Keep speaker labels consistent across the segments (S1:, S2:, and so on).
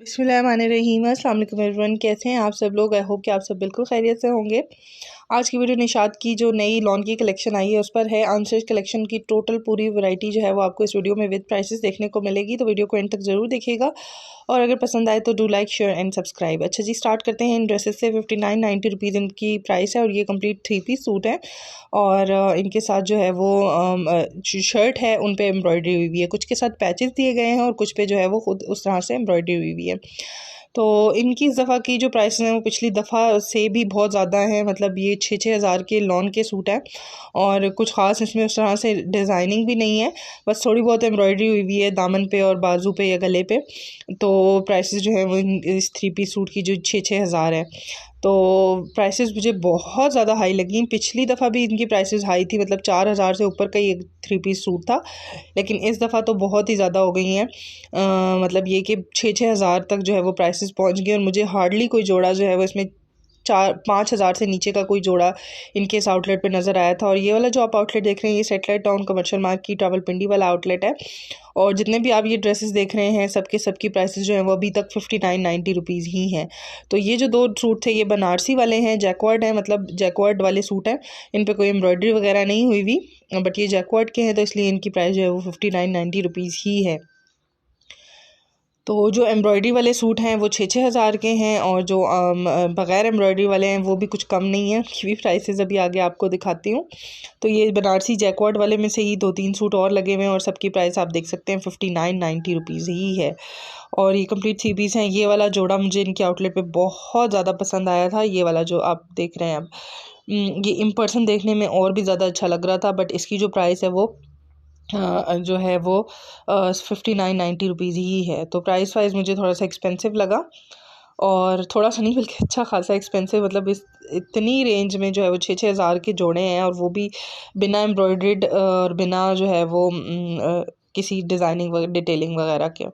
S1: बिस्मिल्लाहिर्रहमानिर्रहीम। अस्सलाम वालेकुम एवरीवन, कैसे हैं आप सब लोग। आई होप कि आप सब बिल्कुल खैरियत से होंगे। आज की वीडियो निशात की जो नई लॉन की कलेक्शन आई है उस पर है। अनस्टिच कलेक्शन की टोटल पूरी वैरायटी जो है वो आपको इस वीडियो में विद प्राइसेस देखने को मिलेगी, तो वीडियो को एंड तक ज़रूर देखिएगा और अगर पसंद आए तो do like share and subscribe. अच्छा जी, स्टार्ट करते हैं इन ड्रेसेस से। 59-90 रुपीज़ इनकी प्राइस है और ये कंप्लीट 3 पीस सूट है और इनके साथ जो है वो शर्ट है उन पे एम्ब्रॉयडरी हुई हुई है। कुछ के साथ पैचेस दिए गए हैं और कुछ पे जो है वो खुद उस तरह से एम्ब्रॉयडरी हुई हुई है। तो इनकी इस दफ़ा की जो प्राइस हैं वो पिछली दफ़ा से भी बहुत ज़्यादा हैं। मतलब ये 6-6 हज़ार के लॉन के सूट हैं और कुछ ख़ास इसमें उस तरह से डिज़ाइनिंग भी नहीं है, बस थोड़ी बहुत एम्ब्रॉयडरी हुई हुई है दामन पे और बाजू पे या गले पे। तो प्राइसेस जो है वो इस 3 पीस सूट की जो 6-6 हज़ार है, तो प्राइसेस मुझे बहुत ज़्यादा हाई लगी। पिछली दफ़ा भी इनकी प्राइसेस हाई थी, मतलब 4 हज़ार से ऊपर का ये 3 पीस सूट था, लेकिन इस दफ़ा तो बहुत ही ज़्यादा हो गई हैं। मतलब ये कि 6-6 हज़ार तक जो है वो प्राइसेस पहुंच गए और मुझे हार्डली कोई जोड़ा जो है वो इसमें 4-5 हज़ार से नीचे का कोई जोड़ा इनके इस आउटलेट पे नज़र आया था। और ये वाला जो आप आउटलेट देख रहे हैं ये सेटेलाइट टाउन कमर्शियल मार्केट की रावलपिंडी वाला आउटलेट है और जितने भी आप ये ड्रेसेस देख रहे हैं सबकी प्राइसेस जो हैं वो अभी तक 59-90 रुपीज़ ही हैं। तो ये जो दो सूट थे ये बनारसी वाले हैं, जैकवर्ड हैं, मतलब जैकवर्ड वाले सूट हैं। इन पे कोई एम्ब्रॉयडरी वगैरह नहीं हुई हुई, बट ये जैकवर्ड के हैं तो इसलिए इनकी प्राइस जो है वो 59-90 रुपीज़ ही है। तो जो एम्ब्रॉयडरी वाले सूट हैं वो 6-6 हज़ार के हैं और जो बग़ैर एम्ब्रॉयडरी वाले हैं वो भी कुछ कम नहीं है, उसकी भी प्राइसेस अभी आगे आपको दिखाती हूँ। तो ये बनारसी जैकवर्ड वाले में से ही 2-3 सूट और लगे हुए हैं और सबकी प्राइस आप देख सकते हैं 59-90 रुपीज़ ही है और ये कंप्लीट 3 पीस हैं। ये वाला जोड़ा मुझे इनके आउटलेट पे बहुत ज़्यादा पसंद आया था, ये वाला जो आप देख रहे हैं अब। ये इन पर्सन देखने में और भी ज़्यादा अच्छा लग रहा था, बट इसकी जो प्राइस है वो जो है वो 59-90 रुपीज़ ही है। तो प्राइस वाइज मुझे थोड़ा सा एक्सपेंसिव लगा और थोड़ा सा नहीं बल्कि अच्छा खासा एक्सपेंसिव। मतलब इस इतनी रेंज में जो है वो 6-6 हज़ार के जोड़े हैं और वो भी बिना एम्ब्रॉयड्रीड और बिना जो है वो किसी डिज़ाइनिंग डिटेलिंग वगैरह के।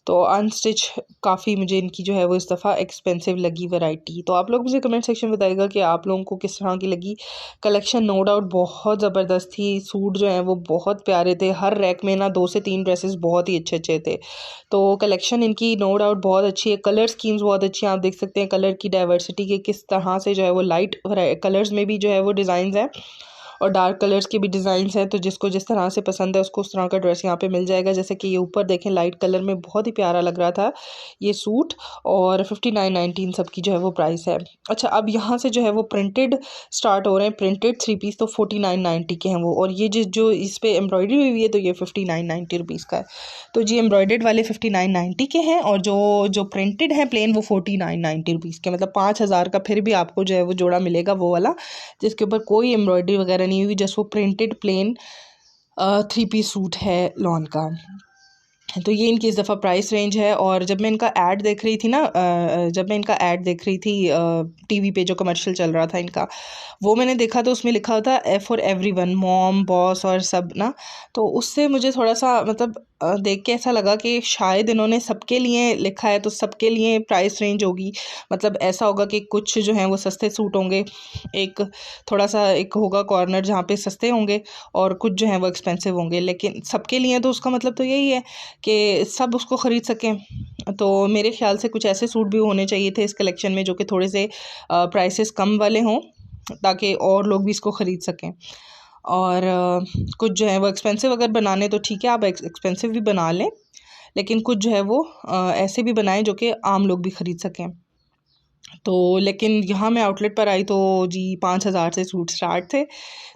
S1: तो अनस्टिच काफ़ी मुझे इनकी जो है वो इस दफ़ा एक्सपेंसिव लगी वैरायटी। तो आप लोग मुझे कमेंट सेक्शन में बताइएगा कि आप लोगों को किस तरह की लगी कलेक्शन। नो डाउट बहुत ज़बरदस्त थी, सूट जो हैं वो बहुत प्यारे थे, हर रैक में ना 2 से 3 ड्रेसेस बहुत ही अच्छे अच्छे थे। तो कलेक्शन इनकी नो डाउट बहुत अच्छी है, कलर स्कीम्स बहुत अच्छी हैं। आप देख सकते हैं कलर की डाइवर्सिटी के किस तरह से जो है वो लाइट कलर्स में भी जो है वो डिज़ाइन है और डार्क कलर्स के भी डिज़ाइंस हैं। तो जिसको जिस तरह से पसंद है उसको उस तरह का ड्रेस यहाँ पे मिल जाएगा। जैसे कि ये ऊपर देखें लाइट कलर में बहुत ही प्यारा लग रहा था ये सूट और 59-19 सबकी जो है वो प्राइस है। अच्छा, अब यहाँ से जो है वो प्रिंटेड स्टार्ट हो रहे हैं, प्रिंटेड 3 पीस तो 49-90 के हैं वो, और ये जो इस पर एम्ब्रॉयडरी हुई हुई है तो ये 59-90 रुपीज़ का है। तो जी एम्ब्रॉयडर्ड वाले 59-90 के हैं और जो जो प्रिंटेड है प्लेन वो 49-90 रुपीज़ के, मतलब 5 हज़ार का फिर भी आपको जो है वो जोड़ा मिलेगा वो वाला जिसके ऊपर कोई एम्ब्रॉयडरी वगैरह नहीं हुई, जस्ट वो प्रिंटेड प्लेन 3 पीस सूट है लॉन का। तो ये इनकी इस दफ़ा प्राइस रेंज है। और जब मैं इनका ऐड देख रही थी ना, जब मैं इनका ऐड देख रही थी टीवी पे जो कमर्शियल चल रहा था इनका, वो मैंने देखा तो उसमें लिखा था फॉर एवरीवन, मॉम बॉस और सब ना। तो उससे मुझे थोड़ा सा मतलब देख के ऐसा लगा कि शायद इन्होंने सबके लिए लिखा है तो सबके लिए प्राइस रेंज होगी। मतलब ऐसा होगा कि कुछ जो हैं वो सस्ते सूट होंगे, एक थोड़ा सा एक होगा कॉर्नर जहाँ पे सस्ते होंगे और कुछ जो हैं वो एक्सपेंसिव होंगे, लेकिन सबके लिए तो उसका मतलब तो यही है कि सब उसको ख़रीद सकें। तो मेरे ख़्याल से कुछ ऐसे सूट भी होने चाहिए थे इस कलेक्शन में जो कि थोड़े से प्राइसेस कम वाले हों ताकि और लोग भी इसको ख़रीद सकें। और कुछ जो है वो एक्सपेंसिव अगर बनाने तो ठीक है, आप एक्सपेंसिव भी बना लें, लेकिन कुछ जो है वो ऐसे भी बनाएं जो कि आम लोग भी ख़रीद सकें। तो लेकिन यहाँ मैं आउटलेट पर आई तो जी 5 हज़ार से सूट स्टार्ट थे।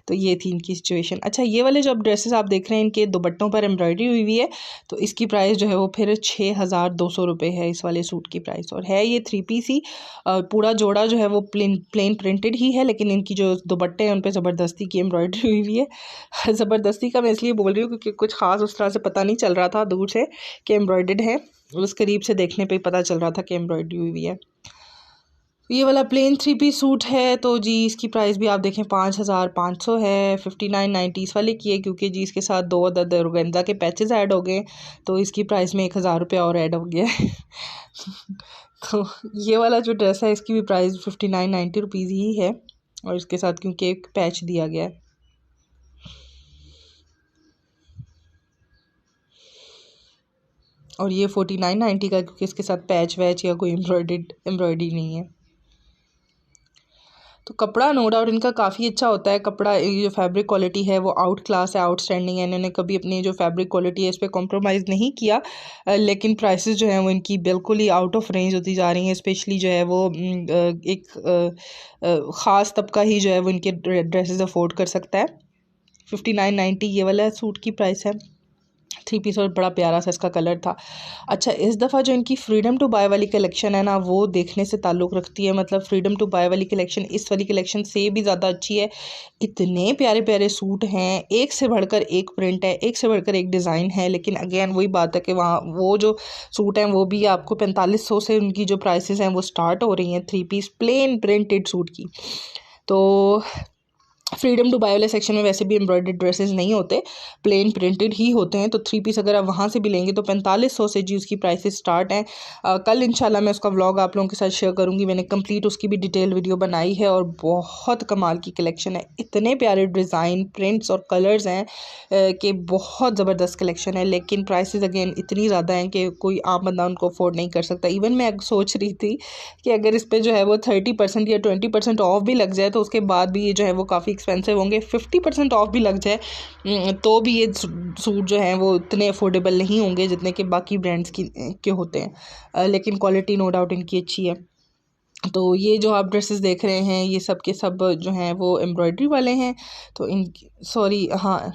S1: तो ये थी इनकी सिचुएशन। अच्छा, ये वाले जो अब ड्रेसेस आप देख रहे हैं इनके दुपट्टों पर एम्ब्रॉयडरी हुई हुई है, तो इसकी प्राइस जो है वो फिर 6,200 रुपये है इस वाले सूट की प्राइस। और है ये 3 पीस ही, पूरा जोड़ा जो है वो प्लेन प्रिंटेड ही है, लेकिन इनकी जो दुपट्टे हैं उन पर ज़बरदस्ती की एम्ब्रॉयडरी हुई हुई है। ज़बरदस्ती का मैं इसलिए बोल रही हूँ क्योंकि कुछ ख़ास उस तरह से पता नहीं चल रहा था दूर से कि एम्ब्रॉयडर्ड है, उस करीब से देखने पर पता चल रहा था कि एम्ब्रॉयडरी हुई हुई है। ये वाला प्लेन 3 पीस सूट है तो जी इसकी प्राइस भी आप देखें 5,500 है। 59-90 इस वाले की है क्योंकि जी इसके साथ 2 अदद ऑर्गेन्जा के पैचेस ऐड हो गए, तो इसकी प्राइस में 1,000 रुपये और ऐड हो गया है। तो ये वाला जो ड्रेस है इसकी भी प्राइस 59-90 रुपीज़ ही है और इसके साथ क्योंकि एक पैच दिया गया है। और ये 49.90 का, क्योंकि इसके साथ पैच वैच या कोई एम्ब्रॉयडरी नहीं है। तो कपड़ा नो डाउट इनका काफ़ी अच्छा होता है। कपड़ा, ये जो फैब्रिक क्वालिटी है वो आउट क्लास है, आउटस्टैंडिंग है। इन्होंने कभी अपनी जो फैब्रिक क्वालिटी है इस पर कॉम्प्रोमाइज़ नहीं किया। लेकिन प्राइसेस जो हैं वो इनकी बिल्कुल ही आउट ऑफ रेंज होती जा रही हैं। स्पेशली जो है वो एक ख़ास तबका ही जो है वो इनके ड्रेसेस अफोर्ड कर सकता है। 59.90 ये वाला सूट की प्राइस है। 3 पीस और बड़ा प्यारा सा इसका कलर था। अच्छा, इस दफ़ा जो इनकी फ्रीडम टू बाय वाली कलेक्शन है ना, वो देखने से ताल्लुक़ रखती है। मतलब फ्रीडम टू बाय वाली कलेक्शन इस वाली कलेक्शन से भी ज़्यादा अच्छी है। इतने प्यारे प्यारे सूट हैं, एक से बढ़कर एक प्रिंट है, एक से बढ़कर एक डिज़ाइन है। लेकिन अगेन वही बात है कि वहाँ वो जो सूट हैं वो भी आपको 4500 से उनकी जो प्राइसेस हैं वो स्टार्ट हो रही हैं 3 पीस प्लेन प्रिंटेड सूट की। तो फ्रीडम टू बाय वाले सेक्शन में वैसे भी एम्ब्रॉयडर्ड ड्रेसेस नहीं होते, प्लेन प्रिंटेड ही होते हैं। तो 3 पीस अगर आप वहाँ से भी लेंगे तो 4500 से जी उसकी प्राइसेस स्टार्ट हैं। कल इंशाल्लाह मैं उसका व्लॉग आप लोगों के साथ शेयर करूँगी। मैंने कंप्लीट उसकी भी डिटेल वीडियो बनाई है और बहुत कमाल की कलेक्शन है। इतने प्यारे डिज़ाइन, प्रिंट्स और कलर्स हैं कि बहुत ज़बरदस्त कलेक्शन है। लेकिन प्राइसेस अगेन इतनी ज़्यादा हैं कि कोई आम बंदा उनको अफोर्ड नहीं कर सकता। इवन मैं सोच रही थी कि अगर इस पर जो है वो 30% या 20% ऑफ भी लग जाए तो उसके बाद भी ये जो है वो काफ़ी एक्सपेंसिव होंगे। 50% ऑफ भी लग जाए तो भी ये सूट जो हैं वो इतने अफोर्डेबल नहीं होंगे जितने कि बाकी ब्रांड्स के होते हैं। लेकिन क्वालिटी नो डाउट इनकी अच्छी है। तो ये जो आप ड्रेसेस देख रहे हैं ये सब के सब जो हैं वो एम्ब्रॉयडरी वाले हैं। तो इन हाँ,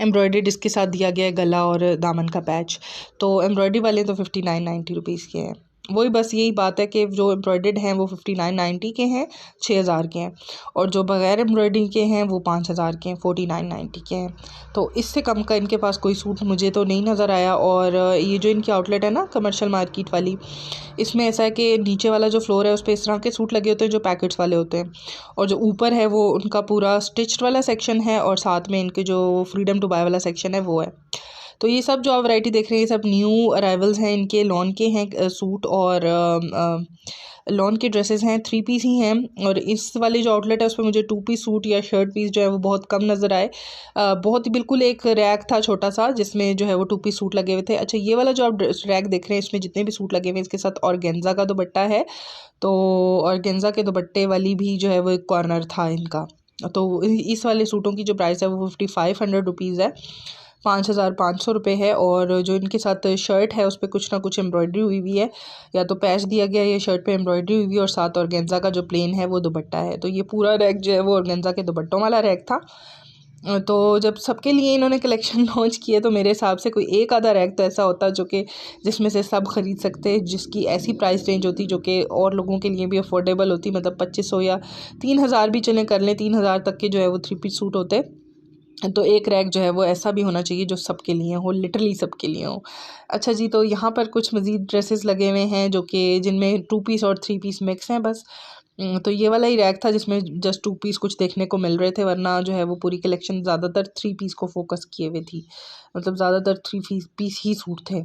S1: एम्ब्रॉयडर्ड इसके साथ दिया गया है गला और दामन का पैच। तो एम्ब्रॉयडरी वाले तो 59.90 रुपीज़ के हैं। वही बस यही बात है कि जो एम्ब्रॉयडर्ड हैं वो 59.90 के हैं, 6000 के हैं। और जो बग़ैर एम्ब्रॉयडरी के हैं वो 5000 के हैं, 49.90 के हैं। तो इससे कम का इनके पास कोई सूट मुझे तो नहीं नज़र आया। और ये जो इनकी आउटलेट है ना कमर्शियल मार्केट वाली, इसमें ऐसा है कि नीचे वाला जो फ्लोर है उस पर इस तरह के सूट लगे होते हैं जो पैकेट्स वाले होते हैं, और जो ऊपर है वो उनका पूरा स्टिच्ड वाला सेक्शन है, और साथ में इनके जो फ्रीडम टू बाय वाला सेक्शन है वो है। तो ये सब जो आप वैरायटी देख रहे हैं ये सब न्यू अराइवल्स हैं, इनके लॉन के हैं सूट और लॉन के ड्रेसेस हैं। 3 पीस ही हैं। और इस वाली जो आउटलेट है उस पर मुझे 2 पीस सूट या शर्ट पीस जो है वो बहुत कम नज़र आए। बहुत ही बिल्कुल एक रैक था छोटा सा जिसमें जो है वो 2 पीस सूट लगे हुए थे। अच्छा, ये वाला जो आप रैक देख रहे हैं इसमें जितने भी सूट लगे हुए हैं इसके साथ ऑर्गेन्जा का दुपट्टा है। तो ऑर्गेन्जा के दुपट्टे वाली भी जो है वो एक कॉर्नर था इनका। तो इस वाले सूटों की जो प्राइस है वो 5500 रुपीज़ है, 5500 रुपये है। और जो इनके साथ शर्ट है उस पर कुछ ना कुछ एम्ब्रॉयडरी हुई हुई है, या तो पैच दिया गया है या शर्ट पे एम्ब्रॉयडरी हुई हुई है, और साथ ऑर्गेन्जा का जो प्लेन है वो दुपट्टा है। तो ये पूरा रैक जो है वो ऑर्गेन्जा के दुपट्टों वाला रैक था। तो जब सबके लिए इन्होंने कलेक्शन लॉन्च किए तो मेरे हिसाब से कोई एक आधा रैक तो ऐसा होता जो कि जिसमें से सब ख़रीद सकते, जिसकी ऐसी प्राइस रेंज होती जो कि और लोगों के लिए भी अफोर्डेबल होती। मतलब 2500 या 3000 भी चलें कर लें, 3000 तक के जो है वो 3 पीस सूट होते। तो एक रैक जो है वो ऐसा भी होना चाहिए जो सबके लिए हो, लिटरली सबके लिए हो। अच्छा जी, तो यहाँ पर कुछ मज़ीद ड्रेसेस लगे हुए हैं जो कि जिनमें 2 पीस और 3 पीस मिक्स हैं बस। तो ये वाला ही रैक था जिसमें जस्ट 2 पीस कुछ देखने को मिल रहे थे, वरना जो है वो पूरी कलेक्शन ज़्यादातर 3 पीस को फोकस किए हुए थी। मतलब ज़्यादातर 3 पीस ही सूट थे।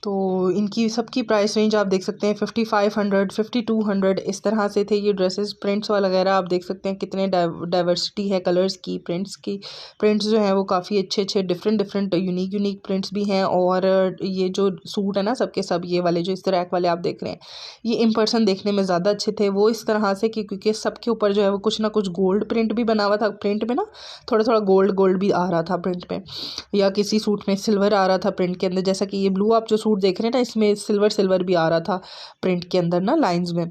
S1: तो इनकी सबकी प्राइस रेंज आप देख सकते हैं 5500, 5200 इस तरह से थे ये ड्रेसेस। प्रिंट्स वगैरह आप देख सकते हैं कितने डाइवर्सिटी है कलर्स की, प्रिंट्स की। प्रिंट्स जो हैं वो काफ़ी अच्छे अच्छे डिफरेंट यूनिक प्रिंट्स भी हैं। और ये जो सूट है ना सबके सब ये वाले जो इस रैक वाले आप देख रहे हैं ये इन पर्सन देखने में ज़्यादा अच्छे थे। वो इस तरह से कि क्योंकि सबके ऊपर जो है वो कुछ ना कुछ गोल्ड प्रिंट भी बना हुआ था। प्रिंट में ना थोड़ा थोड़ा गोल्ड भी आ रहा था प्रिंट में, या किसी सूट में सिल्वर आ रहा था प्रिंट के अंदर। जैसा कि ये ब्लू आप जो सूट देख रहे हैं ना इसमें सिल्वर भी आ रहा था प्रिंट के अंदर ना लाइंस में।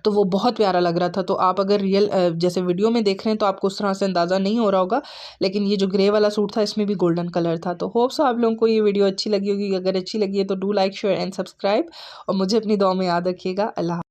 S1: तो वो बहुत प्यारा लग रहा था। तो आप अगर रियल जैसे वीडियो में देख रहे हैं तो आपको उस तरह से अंदाज़ा नहीं हो रहा होगा, लेकिन ये जो ग्रे वाला सूट था इसमें भी गोल्डन कलर था। तो होप सो आप लोगों को ये वीडियो अच्छी लगी होगी। अगर अच्छी लगी है तो do like, share and subscribe, और मुझे अपनी दुआ में याद रखिएगा। अल्लाह।